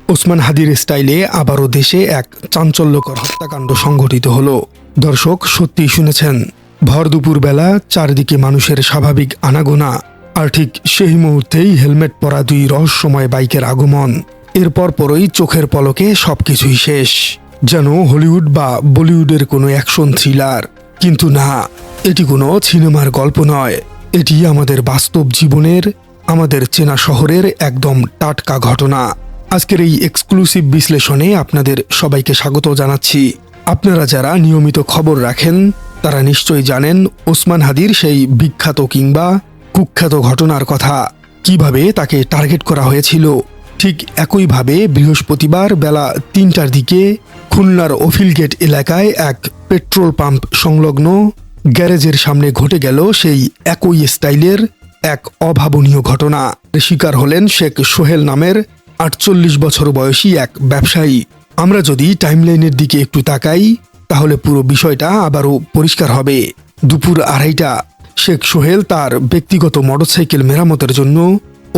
ওসমান হাদির স্টাইলে আবারও দেশে এক চাঞ্চল্যকর হত্যাকাণ্ড সংঘটিত হল। দর্শক, সত্যিই শুনেছেন, ভর দুপুর বেলা চারদিকে মানুষের স্বাভাবিক আনাগোনা, আর ঠিক সেই মুহূর্তেই হেলমেট পরা দুই রহস্যময় বাইকের আগমন। এরপর পরই চোখের পলকে সবকিছুই শেষ, যেন হলিউড বা বলিউডের কোনো অ্যাকশন থ্রিলার। কিন্তু না, এটি কোনো সিনেমার গল্প নয়, এটি আমাদের বাস্তব জীবনের, আমাদের চেনা শহরের একদম টাটকা ঘটনা। আজকের এই এক্সক্লুসিভ বিশ্লেষণে আপনাদের সবাইকে স্বাগত জানাচ্ছি। আপনারা যারা নিয়মিত খবর রাখেন তারা নিশ্চয়ই জানেন ওসমান হাদির সেই বিখ্যাত কিংবা কুখ্যাত ঘটনার কথা, কিভাবে তাকে টার্গেট করা হয়েছিল। ঠিক একইভাবে বৃহস্পতিবার বেলা ৩টার দিকে খুলনার অফিলগেট এলাকায় এক পেট্রোল পাম্প সংলগ্ন গ্যারেজের সামনে ঘটে গেল সেই একই স্টাইলের এক অভাবনীয় ঘটনা। শিকার হলেন শেখ সোহেল নামের ৪৮ বছর বয়সী এক ব্যবসায়ী। আমরা যদি টাইমলাইনের দিকে একটু তাকাই তাহলে পুরো বিষয়টা আবারও পরিষ্কার হবে। দুপুর ২:৩০ শেখ সোহেল তার ব্যক্তিগত মোটরসাইকেল মেরামতের জন্য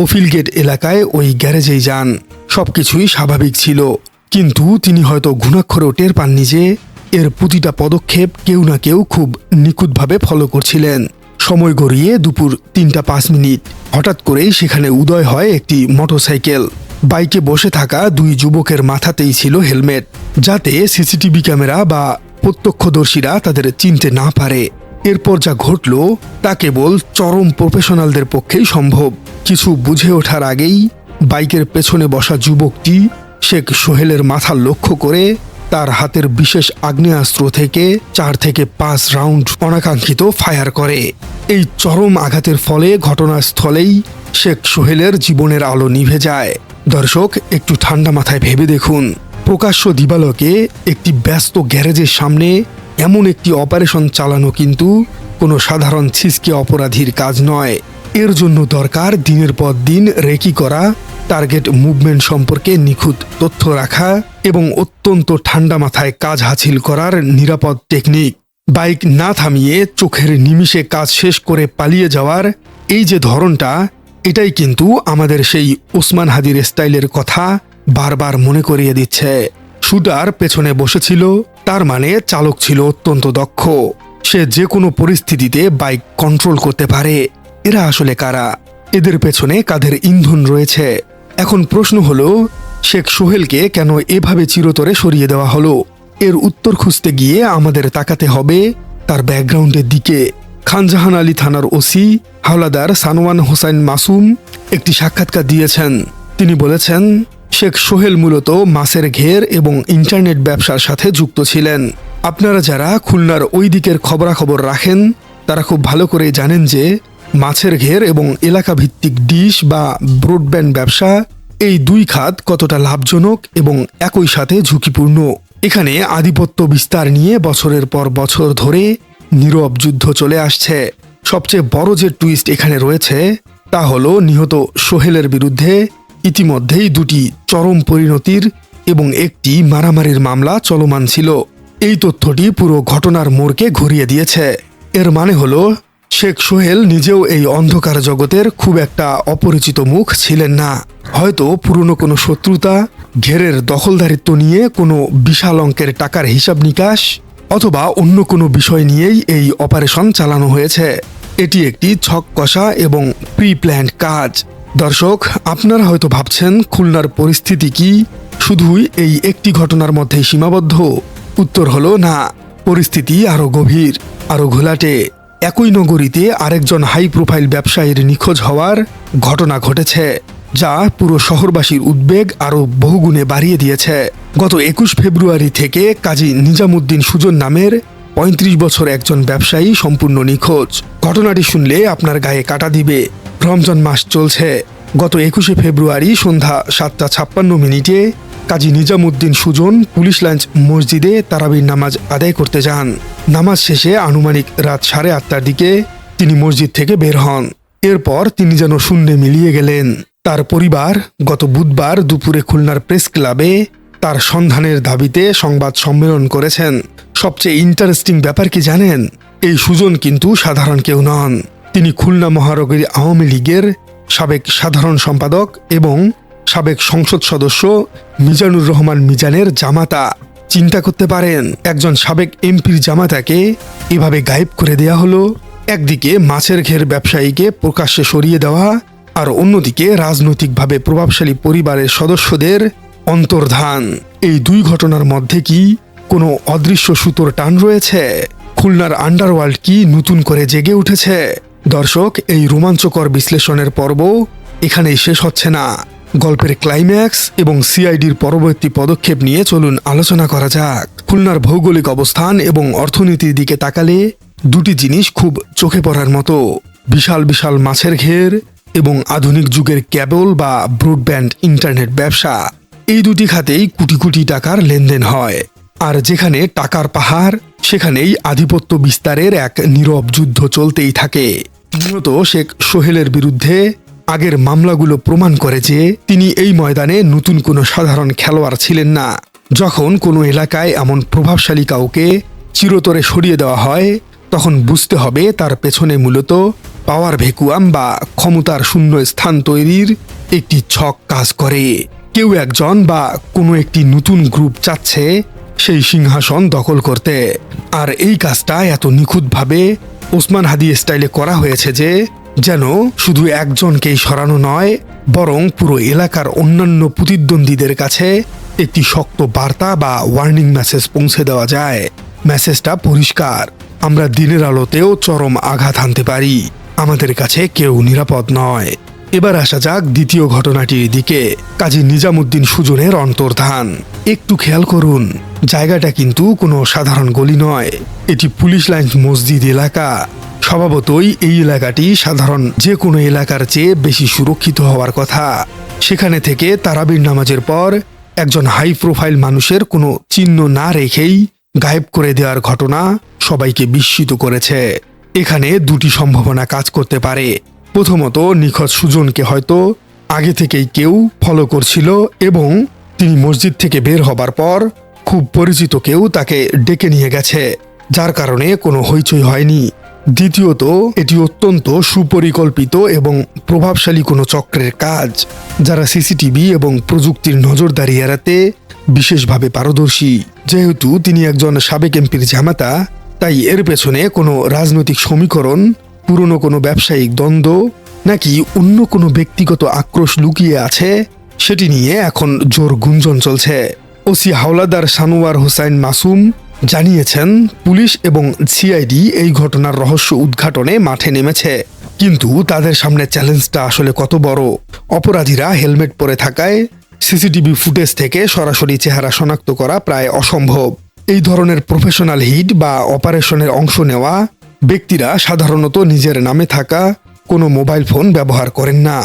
অফিলগেট এলাকায় ওই গ্যারেজেই যান। সবকিছুই স্বাভাবিক ছিল, কিন্তু তিনি হয়তো ঘুণাক্ষরেও টের পাননি যে এর প্রতিটা পদক্ষেপ কেউ না কেউ খুব নিখুঁতভাবে ফলো করছিলেন। সময় গড়িয়ে দুপুর ৩:০৫। হঠাৎ করেই সেখানে উদয় হয় একটি মোটরসাইকেল। বাইকে বসে থাকা দুই যুবকের মাথাতেই ছিল হেলমেট, যাতে সিসিটিভি ক্যামেরা বা প্রত্যক্ষদর্শীরা তাদের চিনতে না পারে। এরপর যা ঘটল তা কেবল চরম প্রফেশনালদের পক্ষেই সম্ভব। কিছু বুঝে ওঠার আগেই বাইকের পেছনে বসা যুবকটি শেখ সোহেলের মাথা লক্ষ্য করে তার হাতের বিশেষ আগ্নেয়াস্ত্র থেকে ৪ থেকে ৫ রাউন্ড অনাকাঙ্ক্ষিত ফায়ার করে। এই চরম আঘাতের ফলে ঘটনাস্থলেই শেখ সোহেলের জীবনের আলো নিভে যায়। দর্শক, একটু ঠান্ডা মাথায় ভেবে দেখুন, প্রকাশ্য দিবালোকে একটি ব্যস্ত গ্যারেজের সামনে এমন একটি অপারেশন চালানো কিন্তু কোনো সাধারণ ছিচকে অপরাধীর কাজ নয়। এর জন্য দরকার দিনের পর দিন রেকি করা, টার্গেট মুভমেন্ট সম্পর্কে নিখুঁত তথ্য রাখা এবং অত্যন্ত ঠান্ডা মাথায় কাজ হাসিল করার নিরাপদ টেকনিক। বাইক না থামিয়ে চোখের নিমিষে কাজ শেষ করে পালিয়ে যাওয়ার এই যে ধরনটা, এটাই কিন্তু আমাদের সেই ওসমান হাদির স্টাইলের কথা বারবার মনে করিয়ে দিচ্ছে। শুটার পেছনে বসেছিল, তার মানে চালক ছিল অত্যন্ত দক্ষ। সে যে কোনো পরিস্থিতিতে বাইক কন্ট্রোল করতে পারে। এরা আসলে কারা? এদের পেছনে কাদের ইন্ধন রয়েছে? এখন প্রশ্ন হলো, শেখ সোহেলকে কেন এভাবে চিরতরে সরিয়ে দেওয়া হলো? এর উত্তর খুঁজতে গিয়ে আমাদের তাকাতে হবে তার ব্যাকগ্রাউন্ডের দিকে। খানজাহান আলী থানার ওসি হাওলাদার সানোয়ান হোসাইন মাসুম একটি সাক্ষাৎকার দিয়েছেন। তিনি বলেছেন, শেখ সোহেল মূলত মাছের ঘের এবং ইন্টারনেট ব্যবসার সাথে যুক্ত ছিলেন। আপনারা যারা খুলনার ওই দিকের খবরাখবর রাখেন তারা খুব ভালো করে জানেন যে মাছের ঘের এবং এলাকা ভিত্তিক ডিশ বা ব্রডব্যান্ড ব্যবসা, এই দুই খাত কতটা লাভজনক এবং একই সাথে ঝুঁকিপূর্ণ। এখানে আধিপত্য বিস্তার নিয়ে বছরের পর বছর ধরে নীরব যুদ্ধ চলে আসছে। সবচেয়ে বড় যে টুইস্ট এখানে রয়েছে তা হলো, নিহত সোহেলের বিরুদ্ধে ইতিমধ্যেই দুটি চরম পরিণতির এবং একটি মারামারির মামলা চলমান ছিল। এই তথ্যটি পুরো ঘটনার মোড়কে ঘুরিয়ে দিয়েছে। এর মানে হলো, শেখ সোহেল নিজেও এই অন্ধকার জগতের খুব একটা অপরিচিত মুখ ছিলেন না। হয়তো পুরনো কোনো শত্রুতা, ঘেরের দখলদারিত্ব নিয়ে কোনো বিশাল অঙ্কের টাকার হিসাব নিকাশ, অথবা অন্য কোনো বিষয় নিয়েই এই অপারেশন চালানো হয়েছে। এটি একটি ছক কষা এবং প্রি প্ল্যান্ড কাজ। দর্শক, আপনারা হয়তো ভাবছেন খুলনার পরিস্থিতি কি শুধুই এই একটি ঘটনার মধ্যেই সীমাবদ্ধ? উত্তর হলো না, পরিস্থিতি আরও গভীর, আরও ঘোলাটে। একই নগরীতে আরেকজন হাই প্রোফাইল ব্যবসায়ীর নিখোঁজ হওয়ার ঘটনা ঘটেছে, যা পুরো শহরবাসীর উদ্বেগ আরও বহুগুণে বাড়িয়ে দিয়েছে। গত ২১ ফেব্রুয়ারি থেকে কাজী নিজামুদ্দিন সুজন নামের ৩৫ বছর একজন ব্যবসায়ী সম্পূর্ণ নিখোঁজ। ঘটনাটি শুনলে আপনার গায়ে কাঁটা দিবে। রমজান মাস চলছে। গত ২১শে ফেব্রুয়ারি সন্ধ্যা ৭:৫৬ কাজী নিজামুদ্দিন সুজন পুলিশ লাইন্স মসজিদে তারাবির নামাজ আদায় করতে যান। নামাজ শেষে আনুমানিক রাত ৮:৩০টার দিকে তিনি মসজিদ থেকে বের হন। এরপর তিনি যেন শূন্যে মিলিয়ে গেলেন। তার পরিবার গত বুধবার দুপুরে খুলনার প্রেস ক্লাবে তার সন্ধানের দাবিতে সংবাদ সম্মেলন করেছেন। সবচেয়ে ইন্টারেস্টিং ব্যাপার কি জানেন? এই সুজন কিন্তু সাধারণ কেউ নন। তিনি খুলনা মহানগরী আওয়ামী লীগের সাবেক সাধারণ সম্পাদক এবং সাবেক সংসদ সদস্য মিজানুর রহমান মিজানের জামাতা। চিন্তা করতে পারেন, একজন সাবেক এমপির জামাতাকে এভাবে গায়েব করে দেয়া হলো। একদিকে মাছের ঘের ব্যবসায়ীকে প্রকাশ্যে সরিয়ে দেওয়া, আর অন্যদিকে রাজনৈতিকভাবে প্রভাবশালী পরিবারের সদস্যদের অন্তর্ধান। এই দুই ঘটনার মধ্যে কি কোনো অদৃশ্য সুতোর টান রয়েছে? খুলনার আন্ডারওয়ার্ল্ড কি নতুন করে জেগে উঠেছে? দর্শক, এই রোমাঞ্চকর বিশ্লেষণের পর্ব এখানেই শেষ হচ্ছে না। গল্পের ক্লাইম্যাক্স এবং সিআইডির পরবর্তী পদক্ষেপ নিয়ে চলুন আলোচনা করা যাক। খুলনার ভৌগোলিক অবস্থান এবং অর্থনীতির দিকে তাকালে দুটি জিনিস খুব চোখে পড়ার মতো। বিশাল বিশাল মাছের ঘের এবং আধুনিক যুগের কেবল বা ব্রডব্যান্ড ইন্টারনেট ব্যবসা, এই দুটি খাতেই কোটি কোটি টাকার লেনদেন হয়। আর যেখানে টাকার পাহাড়, সেখানেই আধিপত্য বিস্তারের এক নীরব যুদ্ধ চলতেই থাকে। নিহত শেখ সোহেলের বিরুদ্ধে আগের মামলাগুলো প্রমাণ করে যে তিনি এই ময়দানে নতুন কোনো সাধারণ খেলোয়াড় ছিলেন না। যখন কোনো এলাকায় এমন প্রভাবশালী কাউকে চিরতরে সরিয়ে দেওয়া হয়, তখন বুঝতে হবে তার পেছনে মূলত পাওয়ার ভ্যাকুয়াম বা ক্ষমতার শূন্য স্থান তৈরির একটি ছক কাজ করে। কেউ একজন বা কোনো একটি নতুন গ্রুপ চাচ্ছে সেই সিংহাসন দখল করতে। আর এই কাজটা এত নিখুঁতভাবে ওসমান হাদি স্টাইলে করা হয়েছে যে যেন শুধু একজনকেই সরানো নয়, বরং পুরো এলাকার অন্যান্য প্রতিদ্বন্দ্বীদের কাছে একটি শক্ত বার্তা বা ওয়ার্নিং মেসেজ পৌঁছে দেওয়া যায়। মেসেজটা পরিষ্কার, আমরা দিনের আলোতেও চরম আঘাত হানতে পারি, আমাদের কাছে কেউ নিরাপদ নয়। এবার আসা যাক দ্বিতীয় ঘটনাটির দিকে, কাজী নিজামুদ্দিন সুজনের অন্তর্ধান। একটু খেয়াল করুন, জায়গাটা কিন্তু কোনো সাধারণ গলি নয়, এটি পুলিশ লাইন মসজিদ এলাকা। স্বভাবতই এই এলাকাটি সাধারণ যে কোনো এলাকার চেয়ে বেশি সুরক্ষিত হওয়ার কথা। সেখানে থেকে তারাবির নামাজের পর একজন হাই প্রোফাইল মানুষের কোনো চিহ্ন না রেখেই গায়েব করে দেওয়ার ঘটনা সবাইকে বিস্মিত করেছে। এখানে দুটি সম্ভাবনা কাজ করতে পারে। প্রথমত, নিখোঁজ সুজনকে হয়তো আগে থেকেই কেউ ফলো করছিল এবং তিনি মসজিদ থেকে বের হবার পর খুব পরিচিত কেউ তাকে ডেকে নিয়ে গেছে, যার কারণে কোনো হইচই হয়নি। দ্বিতীয়ত, এটি অত্যন্ত সুপরিকল্পিত এবং প্রভাবশালী কোনো চক্রের কাজ, যারা সিসিটিভি এবং প্রযুক্তির নজরদারি এড়াতে বিশেষভাবে পারদর্শী। যেহেতু তিনি একজন সাবেক এমপির জামাতা, তাই এর পেছনে কোনো রাজনৈতিক সমীকরণ, পুরনো কোনো ব্যবসায়িক দ্বন্দ্ব নাকি অন্য কোনো ব্যক্তিগত আক্রোশ লুকিয়ে আছে, সেটি নিয়ে এখন জোর গুঞ্জন চলছে। ওসি হাওলাদার সানোয়ার হোসাইন মাসুম জানিয়েছেন, পুলিশ এবং সিআইডি এই ঘটনার রহস্য উদ্ঘাটনে মাঠে নেমেছে, কিন্তু তাদের সামনে চ্যালেঞ্জটা আসলে কত বড়। অপরাধীরা হেলমেট পরে থাকায় সিসিটিভি ফুটেজ থেকে সরাসরি চেহারা শনাক্ত করা প্রায় অসম্ভব। এই ধরনের প্রফেশনাল হিট বা অপারেশনের অংশ নেওয়া ব্যক্তিরা সাধারণত নিজের নামে থাকা কোনো মোবাইল ফোন ব্যবহার করেন না,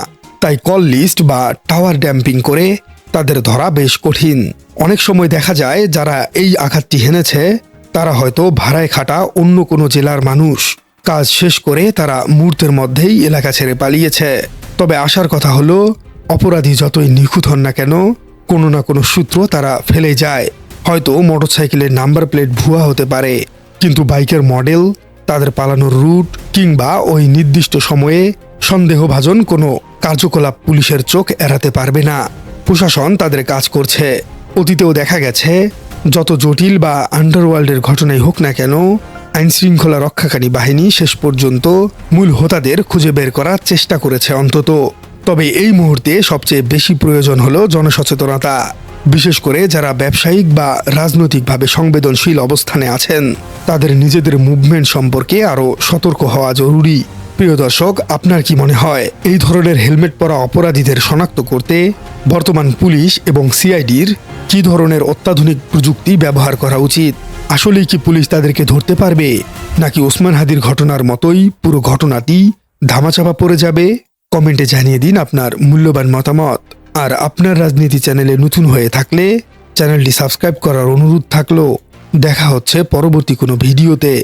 তাই কল লিস্ট বা টাওয়ার ড্যাম্পিং করে তাদের ধরা বেশ কঠিন। অনেক সময় দেখা যায় যারা এই আঘাতটি হেনেছে তারা হয়তো ভাড়ায় খাটা অন্য কোনো জেলার মানুষ। কাজ শেষ করে তারা মুহূর্তের মধ্যেই এলাকা ছেড়ে পালিয়েছে। তবে আসার কথা হলো, অপরাধী যতই নিখুঁত হন না কেন, কোনো না কোনো সূত্র তারা ফেলে যায়। হয়তো মোটরসাইকেলের নাম্বার প্লেট ভুয়া হতে পারে, কিন্তু বাইকের মডেল, তাদের পালানোর রুট কিংবা ওই নির্দিষ্ট সময়ে সন্দেহভাজন কোনো কার্যকলাপ পুলিশের চোখ এড়াতে পারবে না। প্রশাসন তাদের কাজ করছে। অতীতেও দেখা গেছে, যত জটিল বা আন্ডারওয়ার্ল্ডের ঘটনাই হোক না কেন, আইনশৃঙ্খলা রক্ষাকারী বাহিনী শেষ পর্যন্ত মূল হোতাদের খুঁজে বের করার চেষ্টা করেছে অন্তত। তবে এই মুহূর্তে সবচেয়ে বেশি প্রয়োজন হলো জনসচেতনতা, বিশেষ করে যারা ব্যবসায়িক বা রাজনৈতিকভাবে সংবেদনশীল অবস্থানে আছেন, তাদের নিজেদের মুভমেন্ট সম্পর্কে আরও সতর্ক হওয়া জরুরি। প্রিয় দর্শক, আপনার কি মনে হয় এই ধরনের হেলমেট পরা অপরাধীদের শনাক্ত করতে বর্তমান পুলিশ এবং সিআইডির কি ধরনের অত্যাধুনিক প্রযুক্তি ব্যবহার করা উচিত? আসলেই কি পুলিশ তাদেরকে ধরতে পারবে, নাকি ওসমান হাদির ঘটনার মতোই পুরো ঘটনাটি ধামাচাপা পড়ে যাবে? কমেন্টে জানিয়ে দিন আপনার মূল্যবান মতামত। আর আপনার রাজনীতি চ্যানেলে নতুন হয়ে থাকলে চ্যানেলটি সাবস্ক্রাইব করার অনুরোধ থাকলো। দেখা হচ্ছে পরবর্তী কোনো ভিডিওতে।